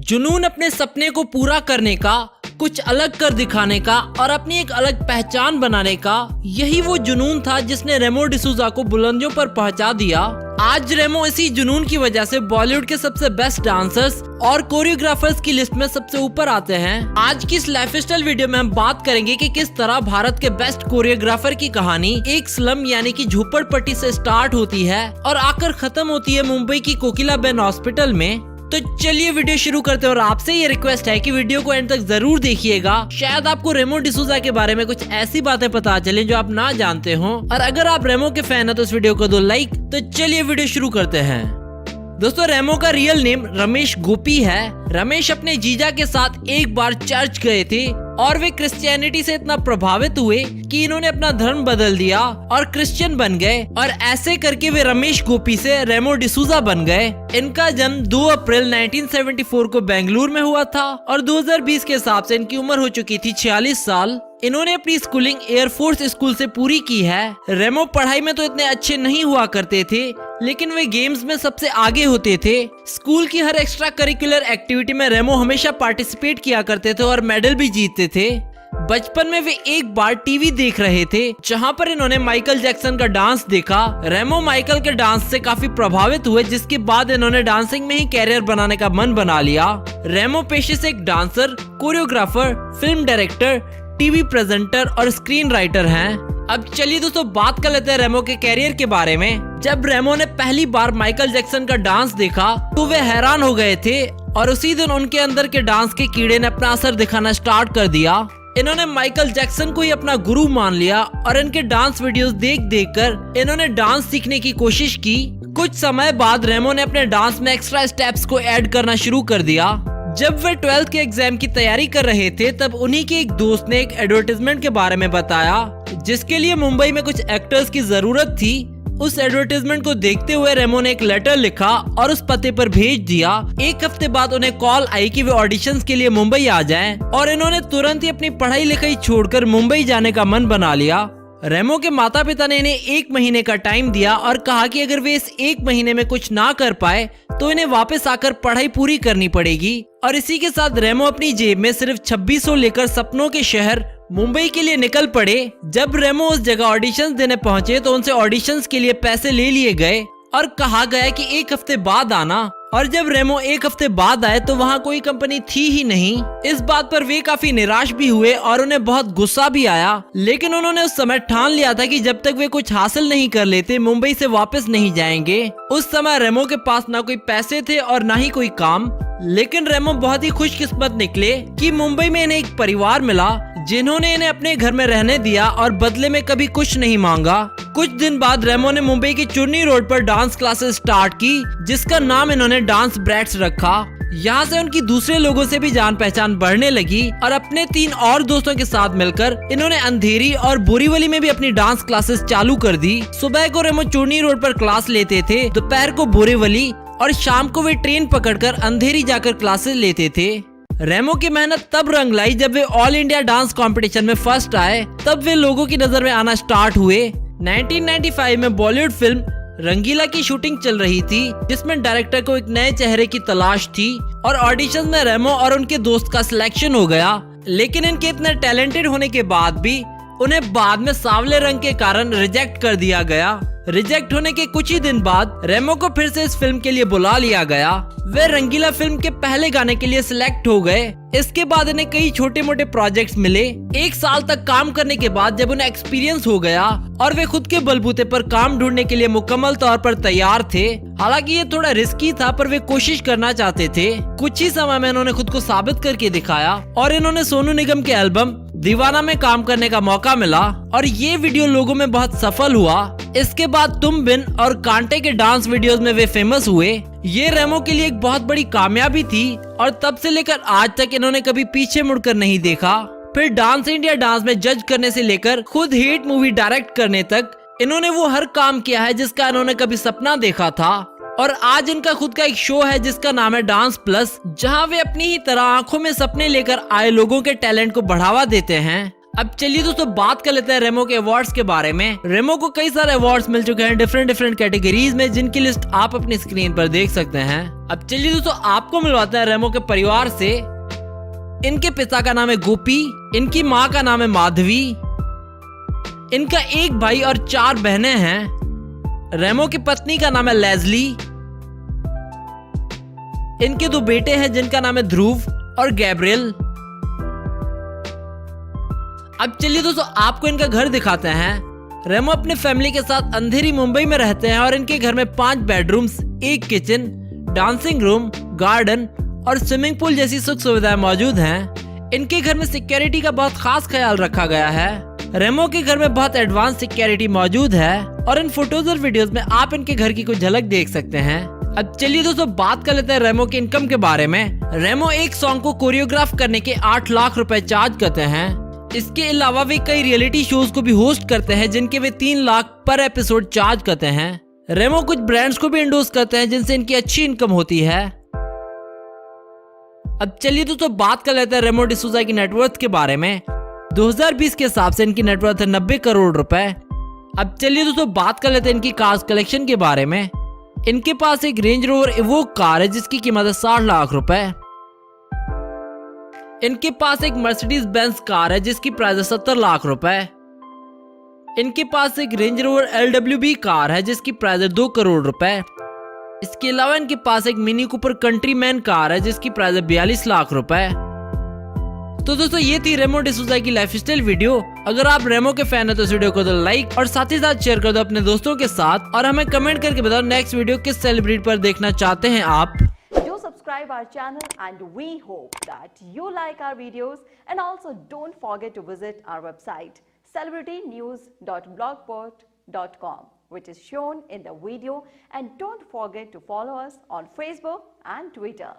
जुनून अपने सपने को पूरा करने का, कुछ अलग कर दिखाने का और अपनी एक अलग पहचान बनाने का, यही वो जुनून था जिसने रेमो डिसूजा को बुलंदियों पर पहुंचा दिया। आज रेमो इसी जुनून की वजह से बॉलीवुड के सबसे बेस्ट डांसर्स और कोरियोग्राफर्स की लिस्ट में सबसे ऊपर आते हैं। आज की इस लाइफस्टाइल वीडियो में हम बात करेंगे कि किस तरह भारत के बेस्ट कोरियोग्राफर की कहानी एक स्लम यानी कि झोपड़पट्टी से स्टार्ट होती है और आकर खत्म होती है मुंबई की कोकिलाबेन हॉस्पिटल में। तो चलिए वीडियो शुरू करते हैं और आपसे ये रिक्वेस्ट है कि वीडियो को एंड तक जरूर देखिएगा। शायद आपको रेमो डिसूजा के बारे में कुछ ऐसी बातें पता चले जो आप ना जानते हो, और अगर आप रेमो के फैन है तो इस वीडियो को दो लाइक। तो चलिए वीडियो शुरू करते हैं। दोस्तों, रेमो का रियल नेम रमेश गोपी है। रमेश अपने जीजा के साथ एक बार चर्च गए थे और वे क्रिश्चियनिटी से इतना प्रभावित हुए कि इन्होंने अपना धर्म बदल दिया और क्रिश्चियन बन गए, और ऐसे करके वे रमेश गोपी से रेमो डिसूजा बन गए। इनका जन्म 2 अप्रैल 1974 को बेंगलुरु में हुआ था और 2020 के हिसाब से इनकी उम्र हो चुकी थी 46 साल। इन्होंने अपनी स्कूलिंग एयरफोर्स स्कूल से पूरी की है। रेमो पढ़ाई में तो इतने अच्छे नहीं हुआ करते थे, लेकिन वे गेम्स में सबसे आगे होते थे। स्कूल की हर एक्स्ट्रा करिकुलर एक्टिविटी में रेमो हमेशा पार्टिसिपेट किया करते थे और मेडल भी जीतते थे। बचपन में वे एक बार टीवी देख रहे थे जहां पर इन्होंने माइकल जैक्सन का डांस देखा। रेमो माइकल के डांस से काफी प्रभावित हुए, जिसके बाद इन्होंने डांसिंग में ही कैरियर बनाने का मन बना लिया। रेमो पेशे से एक dancer, choreographer, film director, TV presenter और स्क्रीन राइटर हैं। अब चलिए दोस्तों बात कर लेते हैं रेमो के कैरियर के बारे में। जब रेमो ने पहली बार माइकल जैक्सन का डांस देखा तो वे हैरान हो गए थे और उसी दिन उनके अंदर के डांस के कीड़े ने अपना असर दिखाना स्टार्ट कर दिया। इन्होंने माइकल जैक्सन को ही अपना गुरु मान लिया और इनके डांस वीडियोस देख देख कर इन्होंने डांस सीखने की कोशिश की। कुछ समय बाद रेमो ने अपने डांस में एक्स्ट्रा स्टेप्स को ऐड करना शुरू कर दिया। जब वे 12th के एग्जाम की तैयारी कर रहे थे तब उन्हीं के एक दोस्त ने एक एडवर्टाइजमेंट के बारे में बताया जिसके लिए मुंबई में कुछ एक्टर्स की जरूरत थी। उस एडवर्टाइजमेंट को देखते हुए रेमो ने एक लेटर लिखा और उस पते पर भेज दिया। एक हफ्ते बाद उन्हें कॉल आई कि वे ऑडिशंस के लिए मुंबई आ जाएं, और इन्होंने तुरंत ही अपनी पढ़ाई लिखाई छोड़कर मुंबई जाने का मन बना लिया। रेमो के माता पिता ने इन्हें 1 महीने का टाइम दिया और कहा कि अगर वे इस 1 महीने में कुछ ना कर पाए तो इन्हें वापस आकर पढ़ाई पूरी करनी पड़ेगी। और इसी के साथ रेमो अपनी जेब में सिर्फ 2600 लेकर सपनों के शहर मुंबई के लिए निकल पड़े। जब रेमो उस जगह ऑडिशंस देने पहुंचे तो उनसे ऑडिशंस के लिए पैसे ले लिए गए और कहा गया कि 1 हफ्ते बाद आना। और जब रेमो 1 हफ्ते बाद आए तो वहाँ कोई कंपनी थी ही नहीं। इस बात पर वे काफी निराश भी हुए और उन्हें बहुत गुस्सा भी आया, लेकिन उन्होंने उस समय ठान लिया था कि जब तक वे कुछ हासिल नहीं कर लेते मुंबई से वापस नहीं जाएंगे। उस समय रेमो के पास ना कोई पैसे थे और ना ही कोई काम, लेकिन रेमो बहुत ही खुशकिस्मत निकले कि मुंबई में इन्हें एक परिवार मिला जिन्होंने इन्हें अपने घर में रहने दिया और बदले में कभी कुछ नहीं मांगा। कुछ दिन बाद रेमो ने मुंबई की चुन्नी रोड पर डांस क्लासेस स्टार्ट की, जिसका नाम इन्होंने डांस ब्रैट्स रखा। यहाँ से उनकी दूसरे लोगों से भी जान पहचान बढ़ने लगी और अपने 3 और दोस्तों के साथ मिलकर इन्होंने अंधेरी और बोरीवली में भी अपनी डांस क्लासेस चालू कर दी। सुबह को रेमो चुन्नी रोड पर क्लास लेते थे, दोपहर को बोरीवली और शाम को वे ट्रेन पकड़कर अंधेरी जाकर क्लासेस लेते थे। रेमो की मेहनत तब रंग लाई जब वे ऑल इंडिया डांस कंपटीशन में फर्स्ट आए। तब वे लोगों की नजर में आना स्टार्ट हुए। 1995 में बॉलीवुड फिल्म रंगीला की शूटिंग चल रही थी, जिसमें डायरेक्टर को एक नए चेहरे की तलाश थी और ऑडिशन में रेमो और उनके दोस्त का सिलेक्शन हो गया। लेकिन इनके इतने टैलेंटेड होने के बाद भी उन्हें बाद में सांवले रंग के कारण रिजेक्ट कर दिया गया। रिजेक्ट होने के कुछ ही दिन बाद रेमो को फिर से इस फिल्म के लिए बुला लिया गया। वे रंगीला फिल्म के पहले गाने के लिए सिलेक्ट हो गए। इसके बाद इन्हें कई छोटे मोटे प्रोजेक्ट्स मिले। 1 साल तक काम करने के बाद जब उन्हें एक्सपीरियंस हो गया और वे खुद के बलबूते पर काम ढूंढने के लिए मुकम्मल तौर पर तैयार थे। हालांकि ये थोड़ा रिस्की था, पर वे कोशिश करना चाहते थे। कुछ ही समय में इन्होंने खुद को साबित करके दिखाया और इन्होंने सोनू निगम के एल्बम दीवाना में काम करने का मौका मिला और ये वीडियो लोगों में बहुत सफल हुआ। इसके बाद तुम बिन और कांटे के डांस वीडियोस में वे फेमस हुए। ये रेमो के लिए एक बहुत बड़ी कामयाबी थी और तब से लेकर आज तक इन्होंने कभी पीछे मुड़कर नहीं देखा। फिर डांस इंडिया डांस में जज करने से लेकर खुद हिट मूवी डायरेक्ट करने तक इन्होंने वो हर काम किया है जिसका इन्होंने कभी सपना देखा था। और आज इनका खुद का एक शो है जिसका नाम है डांस प्लस, जहां वे अपनी ही तरह आंखों में सपने लेकर आए लोगों के टैलेंट को बढ़ावा देते हैं। अब चलिए दोस्तों बात कर लेते हैं रेमो के अवार्ड्स के बारे में। रेमो को कई सारे अवार्ड्स मिल चुके हैं डिफरेंट कैटेगरीज में, जिनकी लिस्ट आप अपनी स्क्रीन पर देख सकते हैं। अब चलिए दोस्तों आपको मिलवाते हैं रेमो के परिवार से। इनके पिता का नाम है गोपी, इनकी माँ का नाम है माधवी, इनका एक भाई और 4 बहनें हैं। रेमो की पत्नी का नाम है लेज़ली, इनके 2 बेटे हैं जिनका नाम है ध्रुव और गैब्रियल। अब चलिए दोस्तों आपको इनका घर दिखाते हैं। रेमो अपने फैमिली के साथ अंधेरी मुंबई में रहते हैं और इनके घर में 5 bedrooms, 1 kitchen, dancing room, garden और स्विमिंग पूल जैसी सुख सुविधाएं मौजूद हैं। इनके घर में सिक्योरिटी का बहुत खास ख्याल रखा गया है। रेमो के घर में बहुत एडवांस सिक्योरिटी मौजूद है और इन फोटोज और वीडियोस में आप इनके घर की कुछ झलक देख सकते हैं। अब चलिए दोस्तों बात कर लेते हैं रेमो के इनकम के बारे में। रेमो एक सॉन्ग को कोरियोग्राफ करने के 8 लाख रुपए चार्ज करते हैं। इसके अलावा वे कई रियलिटी शोज को भी होस्ट करते हैं जिनके वे 3 लाख पर एपिसोड चार्ज करते हैं। रेमो कुछ ब्रांड्स को भी इंडोर्स करते हैं जिनसे इनकी अच्छी इनकम होती है। अब चलिए दोस्तों बात कर लेते हैं रेमो डिसूजा की नेटवर्थ के बारे में। 2020 के हिसाब से इनकी नेटवर्थ है 90 करोड़ रुपए। अब चलिए दोस्तों बात कर लेते हैं इनकी कार्स कलेक्शन के बारे में। इनके पास एक रेंज रोवर इवोक कार है जिसकी कीमत है 60 लाख रुपए। इनके पास एक मर्सिडीज बेंज कार है जिसकी प्राइस है 70 लाख रुपए। इनके पास एक रेंज रोवर LWB कार है जिसकी प्राइस है 2 करोड़ रुपए। इसके अलावा इनके पास एक मिनी कूपर कंट्रीमैन कार है जिसकी प्राइस है 42 लाख रुपए। तो दोस्तों ये थी रेमो डिसूजा की लाइफस्टाइल वीडियो। अगर आप रेमो के फैन है तो इस वीडियो को तो लाइक और साथ ही साथ शेयर कर दो अपने दोस्तों के साथ और हमें कमेंट करके बताओ नेक्स्ट वीडियो किस सेलिब्रिटी पर देखना चाहते हैं आप। Subscribe our channel and we hope that you like our videos, and also don't forget to visit our website celebritynews.blogspot.com, which is shown in the video, and don't forget to follow us on Facebook and Twitter.